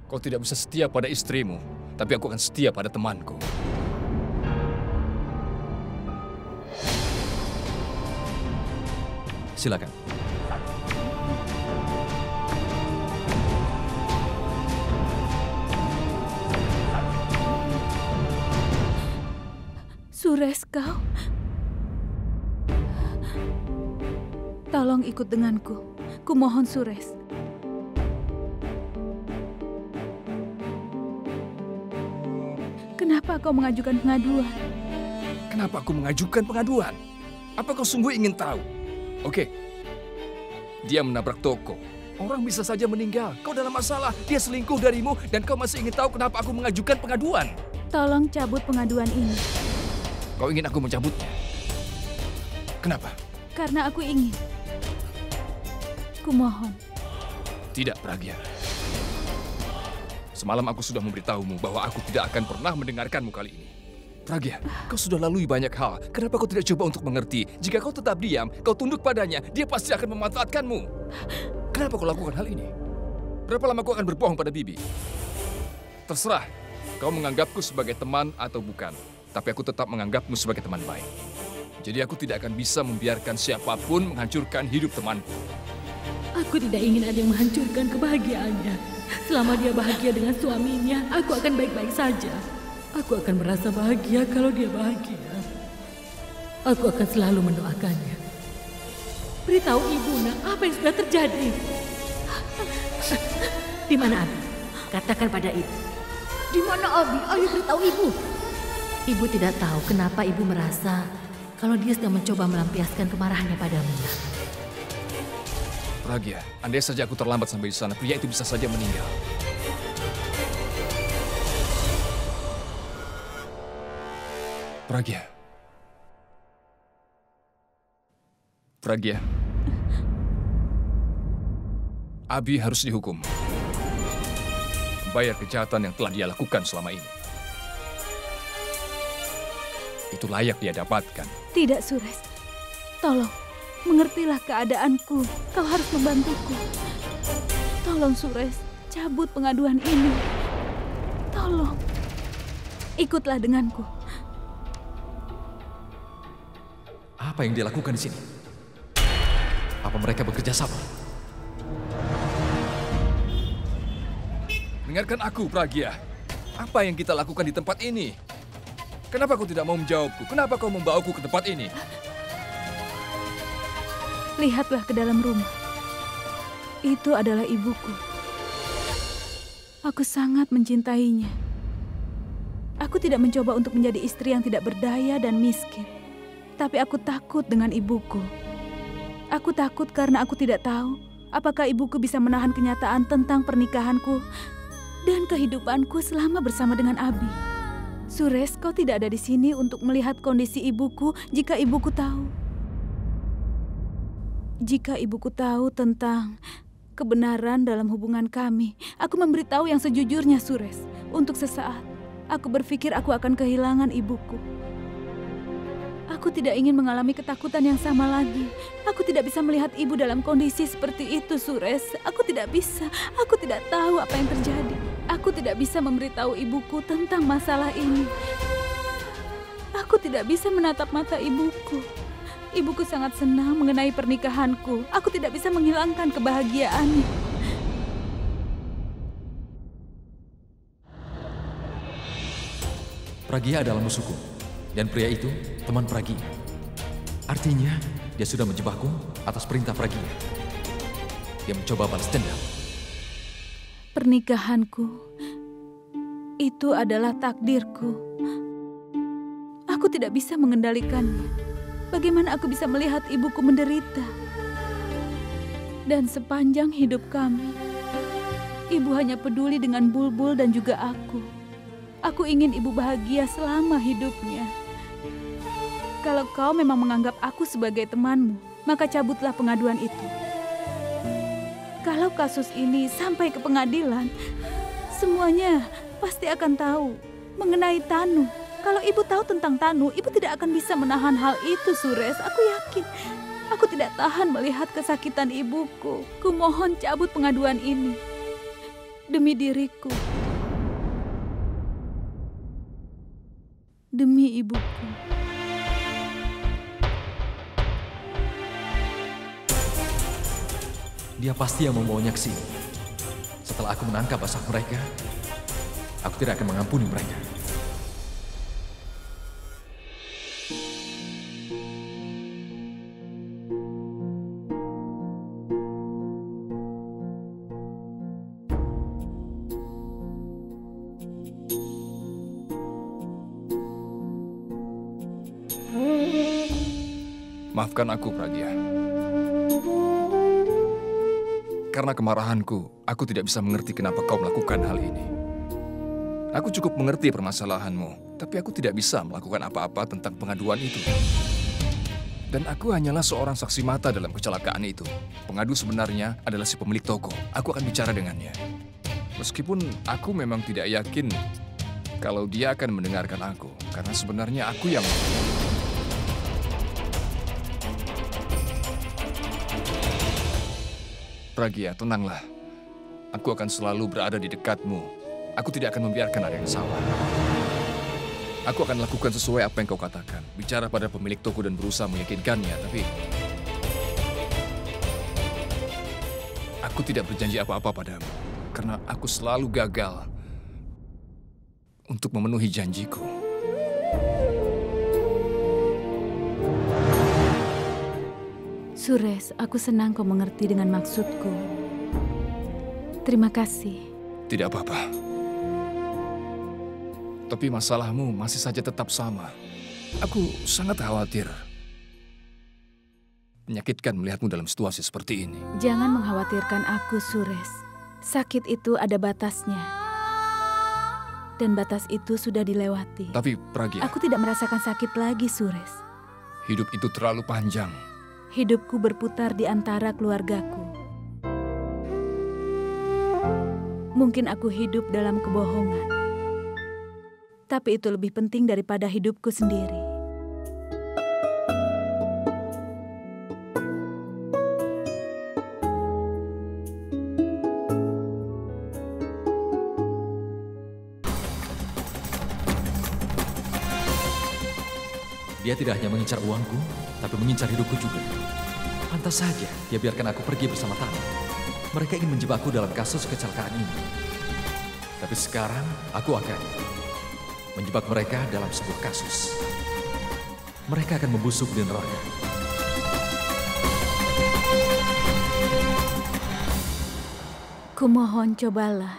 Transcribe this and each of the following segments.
Kau tidak bisa setia pada istrimu, tapi aku akan setia pada temanku. Silakan. Sures, kau? Tolong ikut denganku. Kumohon, Sures. Kenapa kau mengajukan pengaduan? Kenapa aku mengajukan pengaduan? Apa kau sungguh ingin tahu? Oke, dia menabrak toko. Orang bisa saja meninggal. Kau dalam masalah, dia selingkuh darimu, dan kau masih ingin tahu kenapa aku mengajukan pengaduan? Tolong cabut pengaduan ini. Kau ingin aku mencabutnya? Kenapa? Karena aku ingin. Kumohon. Tidak, Pragya. Semalam aku sudah memberitahumu bahwa aku tidak akan pernah mendengarkanmu kali ini. Pragya, kau sudah lalui banyak hal. Kenapa kau tidak coba untuk mengerti? Jika kau tetap diam, kau tunduk padanya, dia pasti akan memanfaatkanmu. Kenapa kau lakukan hal ini? Berapa lama kau akan berbohong pada Bibi? Terserah, kau menganggapku sebagai teman atau bukan. Tapi aku tetap menganggapmu sebagai teman baik. Jadi aku tidak akan bisa membiarkan siapapun menghancurkan hidup temanku. Aku tidak ingin ada yang menghancurkan kebahagiaannya. Selama dia bahagia dengan suaminya, aku akan baik-baik saja. Aku akan merasa bahagia kalau dia bahagia. Aku akan selalu mendoakannya. Beritahu Ibu, Nak, apa yang sudah terjadi? Di mana Abi? Katakan pada Ibu. Di mana Abi? Ayo beritahu Ibu. Ibu tidak tahu kenapa Ibu merasa kalau dia sedang mencoba melampiaskan kemarahannya padamu. Pragya, andai saja aku terlambat sampai di sana, pria itu bisa saja meninggal. Pragya. Pragya. Abi harus dihukum. Membayar kejahatan yang telah dia lakukan selama ini. Itu layak dia dapatkan. Tidak, Sures. Tolong, mengertilah keadaanku. Kau harus membantuku. Tolong, Sures, cabut pengaduan ini. Tolong, ikutlah denganku. Apa yang dia lakukan di sini? Apa mereka bekerja sama? Dengarkan aku, Pragya. Apa yang kita lakukan di tempat ini? Kenapa kau tidak mau menjawabku? Kenapa kau membawaku ke tempat ini? Lihatlah ke dalam rumah. Itu adalah ibuku. Aku sangat mencintainya. Aku tidak mencoba untuk menjadi istri yang tidak berdaya dan miskin. Tapi aku takut dengan ibuku. Aku takut karena aku tidak tahu apakah ibuku bisa menahan kenyataan tentang pernikahanku dan kehidupanku selama bersama dengan Abi. Sures, kau tidak ada di sini untuk melihat kondisi ibuku jika ibuku tahu. Jika ibuku tahu tentang kebenaran dalam hubungan kami, aku memberitahu yang sejujurnya, Sures. Untuk sesaat, aku berpikir aku akan kehilangan ibuku. Aku tidak ingin mengalami ketakutan yang sama lagi. Aku tidak bisa melihat ibu dalam kondisi seperti itu, Sures. Aku tidak bisa. Aku tidak tahu apa yang terjadi. Aku tidak bisa memberitahu ibuku tentang masalah ini. Aku tidak bisa menatap mata ibuku. Ibuku sangat senang mengenai pernikahanku. Aku tidak bisa menghilangkan kebahagiaannya. Pragya adalah musuhku. Dan pria itu teman Pragya. Artinya, dia sudah menjebakku atas perintah Pragya. Dia mencoba balas dendam. Pernikahanku, itu adalah takdirku. Aku tidak bisa mengendalikannya. Bagaimana aku bisa melihat ibuku menderita? Dan sepanjang hidup kami, ibu hanya peduli dengan Bulbul dan juga aku. Aku ingin ibu bahagia selama hidupnya. Kalau kau memang menganggap aku sebagai temanmu, maka cabutlah pengaduan itu. Kalau kasus ini sampai ke pengadilan, semuanya pasti akan tahu mengenai Tanu. Kalau ibu tahu tentang Tanu, ibu tidak akan bisa menahan hal itu, Sures. Aku yakin. Aku tidak tahan melihat kesakitan ibuku. Kumohon cabut pengaduan ini. Demi diriku. Demi ibuku. Dia pasti yang membawanya ke sini. Setelah aku menangkap basah mereka, aku tidak akan mengampuni mereka. Maafkan aku, Pragya. Karena kemarahanku, aku tidak bisa mengerti kenapa kau melakukan hal ini. Aku cukup mengerti permasalahanmu, tapi aku tidak bisa melakukan apa-apa tentang pengaduan itu. Dan aku hanyalah seorang saksi mata dalam kecelakaan itu. Pengadu sebenarnya adalah si pemilik toko. Aku akan bicara dengannya. Meskipun aku memang tidak yakin kalau dia akan mendengarkan aku, karena sebenarnya aku yang... Pragya, tenanglah. Aku akan selalu berada di dekatmu. Aku tidak akan membiarkan ada yang salah. Aku akan lakukan sesuai apa yang kau katakan. Bicara pada pemilik toko dan berusaha meyakinkannya, tapi... Aku tidak berjanji apa-apa padamu. Karena aku selalu gagal untuk memenuhi janjiku. Suresh, aku senang kau mengerti dengan maksudku. Terima kasih. Tidak apa-apa. Tapi masalahmu masih saja tetap sama. Aku sangat khawatir. Menyakitkan melihatmu dalam situasi seperti ini. Jangan mengkhawatirkan aku, Suresh. Sakit itu ada batasnya. Dan batas itu sudah dilewati. Tapi Pragya... Aku tidak merasakan sakit lagi, Suresh. Hidup itu terlalu panjang. Hidupku berputar di antara keluargaku. Mungkin aku hidup dalam kebohongan. Tapi itu lebih penting daripada hidupku sendiri. Dia tidak hanya mengincar uangku, tapi mengincar hidupku juga. Pantas saja dia biarkan aku pergi bersama Tani. Mereka ingin menjebakku dalam kasus kecelakaan ini. Tapi sekarang aku akan menjebak mereka dalam sebuah kasus. Mereka akan membusuk di neraka. Kumohon cobalah.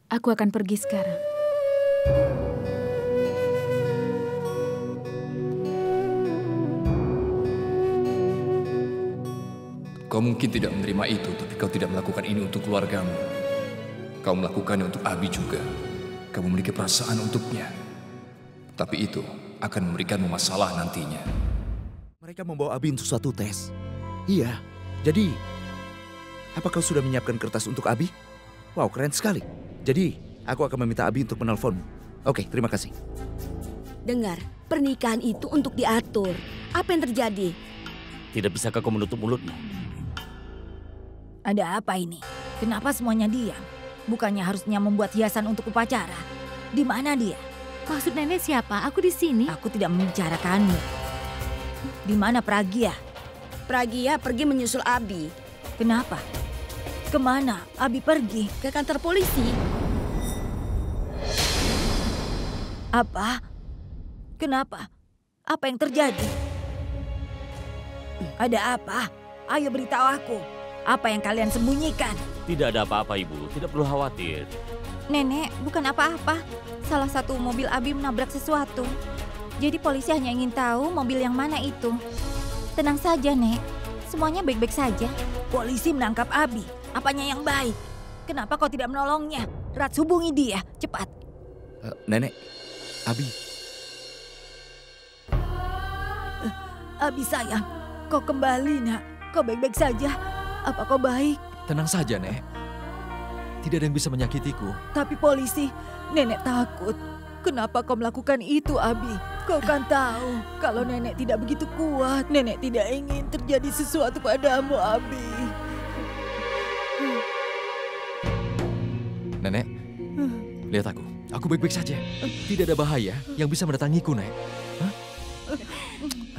Aku akan pergi sekarang. Kau mungkin tidak menerima itu, tapi kau tidak melakukan ini untuk keluargamu. Kau melakukannya untuk Abi juga. Kau memiliki perasaan untuknya. Tapi itu akan memberikanmu masalah nantinya. Mereka membawa Abi untuk suatu tes. Iya, jadi apa kau sudah menyiapkan kertas untuk Abi? Wow, keren sekali. Jadi, aku akan meminta Abi untuk menelponmu. Oke, terima kasih. Dengar, pernikahan itu untuk diatur. Apa yang terjadi? Tidak bisakah kau menutup mulutmu? Ada apa ini? Kenapa semuanya diam? Bukannya harusnya membuat hiasan untuk upacara? Di mana dia? Maksud nenek siapa? Aku di sini. Aku tidak membicarakanmu. Di mana Pragya? Pragya pergi menyusul Abi Kenapa? Kemana Abi pergi? ke kantor polisi. Apa? Kenapa? Apa yang terjadi? Ada apa? Ayo beritahu aku. Apa yang kalian sembunyikan? Tidak ada apa-apa, Ibu. Tidak perlu khawatir. Nenek, bukan apa-apa. Salah satu mobil Abi menabrak sesuatu. Jadi polisi hanya ingin tahu mobil yang mana itu. Tenang saja, Nek. Semuanya baik-baik saja. Polisi menangkap Abi. Apanya yang baik? Kenapa kau tidak menolongnya? Rats, hubungi dia, cepat. Nenek, Abi. Abi sayang, kau kembali nak. Kau baik-baik saja. Apa kau baik? Tenang saja, Nek. Tidak ada yang bisa menyakitiku. Tapi polisi, nenek takut. Kenapa kau melakukan itu, Abi? Kau kan tahu kalau nenek tidak begitu kuat. Nenek tidak ingin terjadi sesuatu padamu, Abi. Nenek, lihat aku. Aku baik-baik saja. Tidak ada bahaya yang bisa mendatangiku, Nek.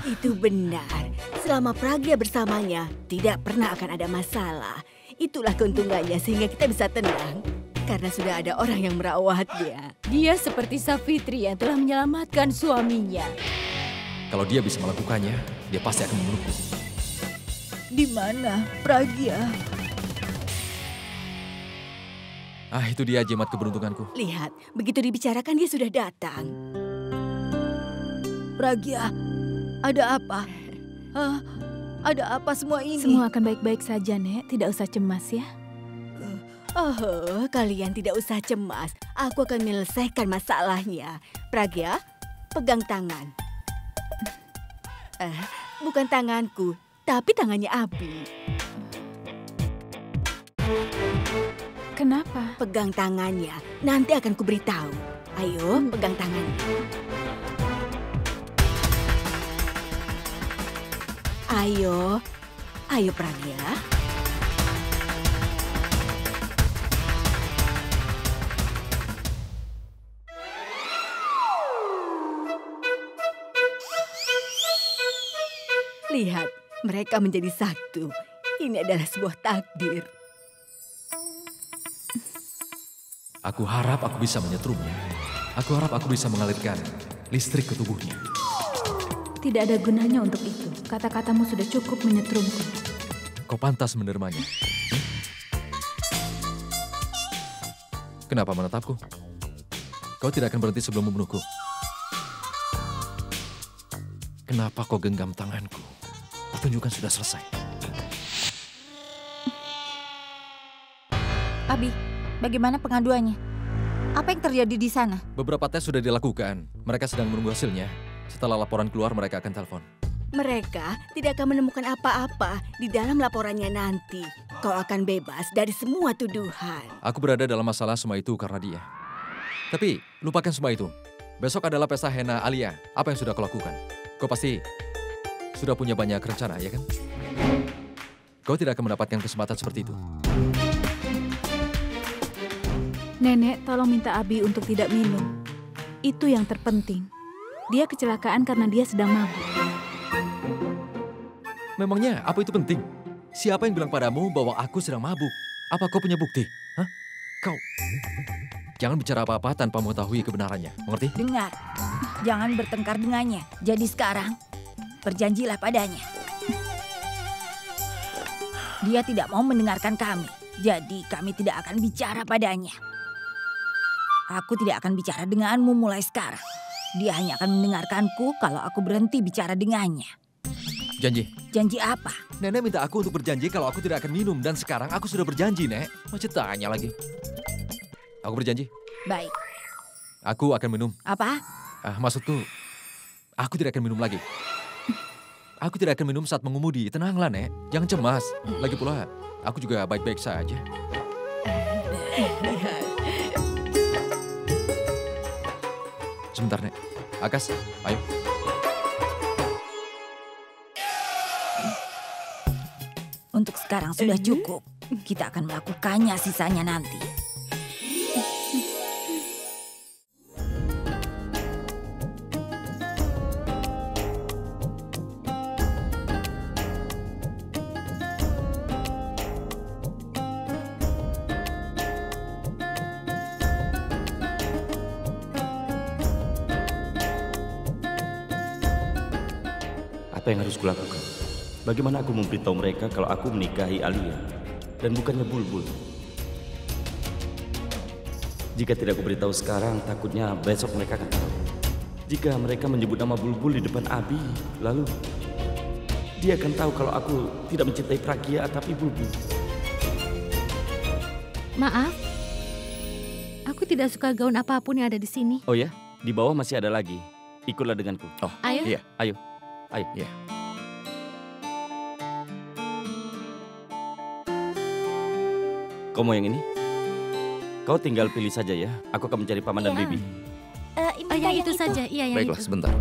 Itu benar. Selama Pragya bersamanya, tidak pernah akan ada masalah. Itulah keuntungannya sehingga kita bisa tenang. Karena sudah ada orang yang merawatnya. Dia seperti Savitri yang telah menyelamatkan suaminya. Kalau dia bisa melakukannya, dia pasti akan membunuhku. Di mana Pragya? Ah, itu dia jimat keberuntunganku. Lihat, begitu dibicarakan dia sudah datang. Pragya, ada apa? Hah? Ada apa semua ini? Semua akan baik-baik saja, Nek. Tidak usah cemas ya. Oh, kalian tidak usah cemas. Aku akan menyelesaikan masalahnya. Pragya, pegang tangan. Bukan tanganku, tapi tangannya Abi. Kenapa? Pegang tangannya, nanti akan kuberitahu. Ayo, pegang tangannya. Ayo Pragya. Lihat, mereka menjadi satu. Ini adalah sebuah takdir. Aku harap aku bisa menyetrumnya. Aku harap aku bisa mengalirkan listrik ke tubuhnya. Tidak ada gunanya untuk itu. Kata-katamu sudah cukup menyetrumku. Kau pantas menerimanya. Kenapa menatapku? Kau tidak akan berhenti sebelum membunuhku. Kenapa kau genggam tanganku? Pertunjukan sudah selesai. Abi, bagaimana pengaduannya? Apa yang terjadi di sana? Beberapa tes sudah dilakukan. Mereka sedang menunggu hasilnya. Setelah laporan keluar, mereka akan telepon. Mereka tidak akan menemukan apa-apa di dalam laporannya nanti. Kau akan bebas dari semua tuduhan. Aku berada dalam masalah semua itu karena dia. Tapi, lupakan semua itu. Besok adalah pesta henna Alia. Apa yang sudah kau lakukan? Kau pasti sudah punya banyak rencana, ya kan? Kau tidak akan mendapatkan kesempatan seperti itu. Nenek, tolong minta Abi untuk tidak minum. Itu yang terpenting. Dia kecelakaan karena dia sedang mabuk. Memangnya apa itu penting? Siapa yang bilang padamu bahwa aku sedang mabuk? Apa kau punya bukti? Hah? Kau... Jangan bicara apa-apa tanpa mengetahui kebenarannya. Mengerti? Dengar, jangan bertengkar dengannya. Jadi sekarang, berjanjilah padanya. Dia tidak mau mendengarkan kami. Jadi kami tidak akan bicara padanya. Aku tidak akan bicara denganmu mulai sekarang. Dia hanya akan mendengarkanku kalau aku berhenti bicara dengannya. Janji. Janji apa? Nenek minta aku untuk berjanji kalau aku tidak akan minum. Dan sekarang aku sudah berjanji, Nek. Macam tanya lagi. Aku berjanji. Baik. Aku akan minum. Apa? Maksudku, aku tidak akan minum lagi. Aku tidak akan minum saat mengemudi. Tenanglah, Nek. Jangan cemas. Lagi pula, aku juga baik-baik saja. Sebentar, Nek. Akas, ayo. Untuk sekarang sudah cukup. Kita akan melakukannya sisanya nanti. Apa yang harus kulakukan? Bagaimana aku memberitahu mereka kalau aku menikahi Alia dan bukannya Bulbul? Jika tidak aku beritahu sekarang, takutnya besok mereka akan tahu. Jika mereka menyebut nama Bulbul di depan Abi, lalu dia akan tahu kalau aku tidak mencintai Pragya tapi Bulbul. Maaf, aku tidak suka gaun apapun yang ada di sini. Oh ya, di bawah masih ada lagi. Ikutlah denganku. Oh, Ayo. iya, ayo. Ayo. Ya. Kau mau yang ini? Kau tinggal pilih saja ya. Aku akan mencari paman dan Iya. bibi. Oh, yang itu saja. Iya, yang Baiklah, itu. sebentar.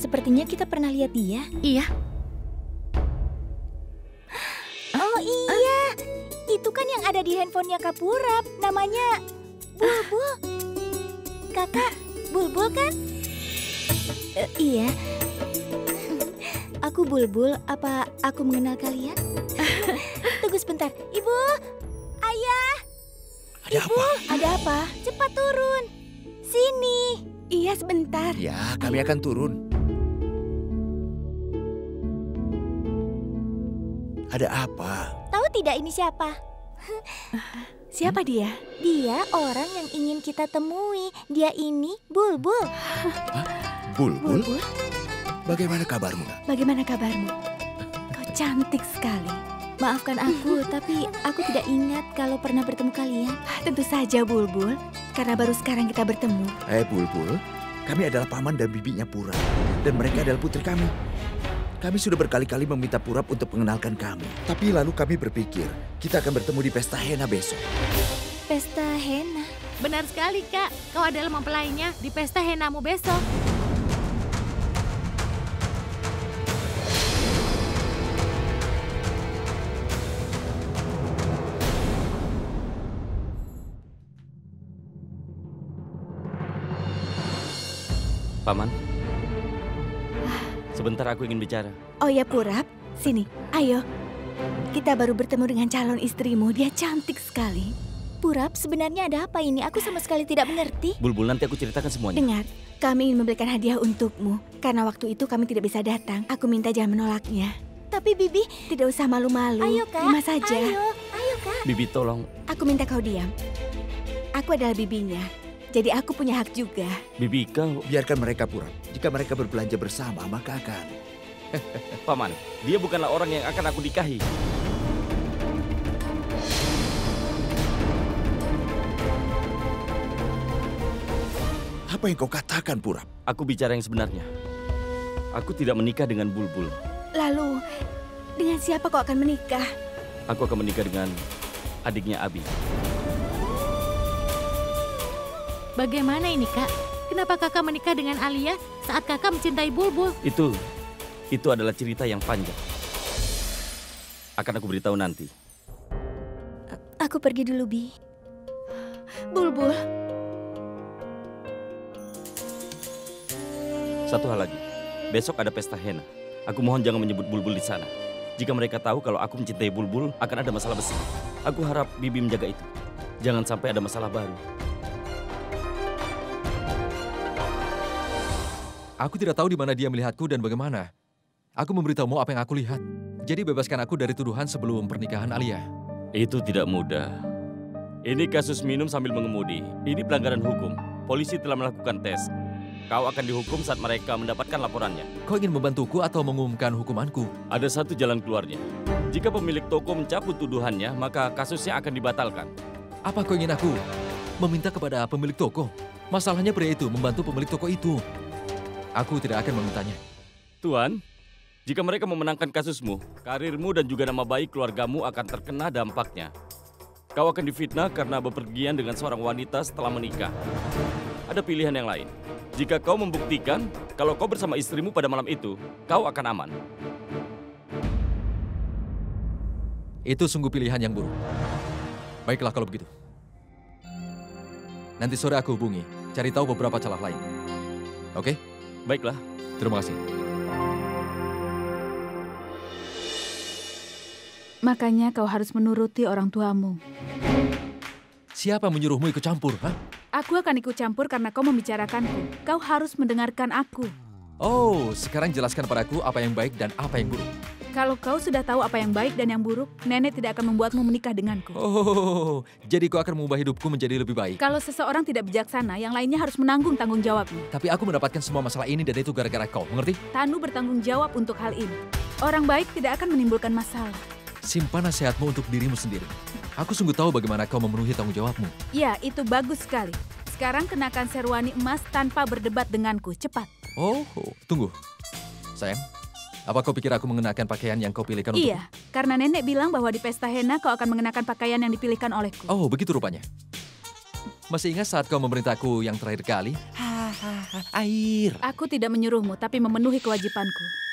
Sepertinya kita pernah lihat dia. Iya. Oh iya, itu kan yang ada di handphonenya Kak Purap. Namanya Bulbul. Kakak, Bulbul kan? Iya. Aku Bulbul, apa aku mengenal kalian? Tunggu sebentar. Ibu, Ayah. Ada Ibu, apa? ada apa? Cepat turun. Sini. Iya, sebentar. Ya, kami akan turun. Ada apa? Tahu tidak ini siapa? Siapa dia? Dia orang yang ingin kita temui. Dia ini Bulbul. Bulbul? Bulbul, Bagaimana kabarmu? bagaimana kabarmu? Kau cantik sekali. Maafkan aku, tapi aku tidak ingat kalau pernah bertemu kalian. Tentu saja Bulbul, karena baru sekarang kita bertemu. Bulbul, kami adalah paman dan bibinya Purap. Dan mereka adalah putri kami. Kami sudah berkali-kali meminta Purap untuk mengenalkan kami. Tapi lalu kami berpikir, kita akan bertemu di pesta henna besok. Pesta henna. Benar sekali, Kak. Kau adalah mempelainya di pesta hennamu besok. Paman, sebentar aku ingin bicara. Oh ya Purap, sini, ayo. Kita baru bertemu dengan calon istrimu, dia cantik sekali. Purap, sebenarnya ada apa ini? Aku sama sekali tidak mengerti. Bulbul, nanti aku ceritakan semuanya. Dengar, kami ingin memberikan hadiah untukmu. Karena waktu itu kami tidak bisa datang. Aku minta jangan menolaknya. Tapi Bibi, tidak usah malu-malu. Ayo Kak, terima saja. Ayo Kak. Bibi, tolong. Aku minta kau diam. Aku adalah bibinya. Jadi aku punya hak juga. Bibi, kau... Biarkan mereka Purap. Jika mereka berbelanja bersama, maka akan... Paman, dia bukanlah orang yang akan aku nikahi. Apa yang kau katakan, Purap? Aku bicara yang sebenarnya. Aku tidak menikah dengan Bulbul. Lalu, dengan siapa kau akan menikah? Aku akan menikah dengan adiknya Abi. Bagaimana ini, Kak? Kenapa kakak menikah dengan Alia saat kakak mencintai Bulbul? Itu adalah cerita yang panjang. Akan aku beritahu nanti. Aku pergi dulu, Bi. Bulbul. Satu hal lagi. Besok ada pesta henna. Aku mohon jangan menyebut Bulbul di sana. Jika mereka tahu kalau aku mencintai Bulbul, akan ada masalah besar. Aku harap Bibi menjaga itu. Jangan sampai ada masalah baru. Aku tidak tahu di mana dia melihatku dan bagaimana. Aku memberitahumu apa yang aku lihat. Jadi bebaskan aku dari tuduhan sebelum pernikahan Alia. Itu tidak mudah. Ini kasus minum sambil mengemudi. Ini pelanggaran hukum. Polisi telah melakukan tes. Kau akan dihukum saat mereka mendapatkan laporannya. Kau ingin membantuku atau mengumumkan hukumanku? Ada satu jalan keluarnya. Jika pemilik toko mencabut tuduhannya, maka kasusnya akan dibatalkan. Apa kau ingin aku meminta kepada pemilik toko? Masalahnya pria itu membantu pemilik toko itu. Aku tidak akan memintanya. Tuan, jika mereka memenangkan kasusmu, karirmu dan juga nama baik keluargamu akan terkena dampaknya. Kau akan difitnah karena bepergian dengan seorang wanita setelah menikah. Ada pilihan yang lain. Jika kau membuktikan kalau kau bersama istrimu pada malam itu, kau akan aman. Itu sungguh pilihan yang buruk. Baiklah kalau begitu. Nanti sore aku hubungi, cari tahu beberapa celah lain. Oke? Baiklah. Terima kasih. Makanya kau harus menuruti orang tuamu. Siapa menyuruhmu ikut campur, ha? Aku akan ikut campur karena kau membicarakanku. Kau harus mendengarkan aku. Oh, sekarang jelaskan padaku apa yang baik dan apa yang buruk. Kalau kau sudah tahu apa yang baik dan yang buruk, nenek tidak akan membuatmu menikah denganku. Oh, jadi kau akan mengubah hidupku menjadi lebih baik. Kalau seseorang tidak bijaksana, yang lainnya harus menanggung tanggung jawabnya. Tapi aku mendapatkan semua masalah ini dan itu gara-gara kau, mengerti? Tanu bertanggung jawab untuk hal ini. Orang baik tidak akan menimbulkan masalah. Simpan nasihatmu untuk dirimu sendiri. Aku sungguh tahu bagaimana kau memenuhi tanggung jawabmu. Ya, itu bagus sekali. Sekarang kenakan serwani emas tanpa berdebat denganku. Cepat. Oh, tunggu. Sayang, apa kau pikir aku mengenakan pakaian yang kau pilihkan untukku? Iya, karena nenek bilang bahwa di pesta henna kau akan mengenakan pakaian yang dipilihkan olehku. Oh, begitu rupanya. Masih ingat saat kau memerintahku yang terakhir kali? Air. Aku tidak menyuruhmu, tapi memenuhi kewajibanku.